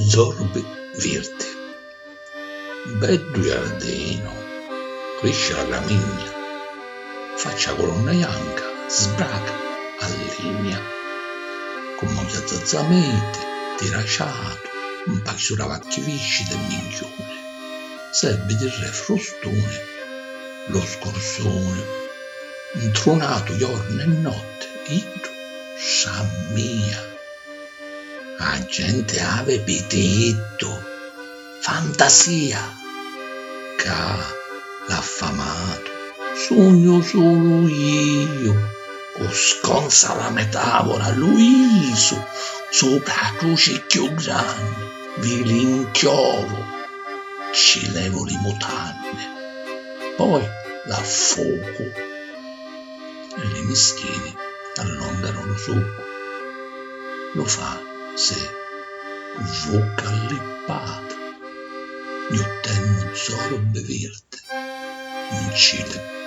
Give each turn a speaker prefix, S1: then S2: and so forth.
S1: Zorbe verde. Bello giardino, cresce la gramigna, faccia colonna bianca, sbraca a linea, con moglie zazzamete, tiraciato, un paio di ravacchi visci del minchione, serve di re frustone, lo scorsone, intronato giorno e notte, io sa mia. La gente ave appetito, fantasia, ca l'affamato, sogno solo io, con sconza la metavola, Luiso, sopra la croce più grande, vi l'inchiovo, ci levo le mutande, poi l'affoco, e le meschine allungano lo succo, lo fa se vuca lippata, io tengo zorbe verde, in cile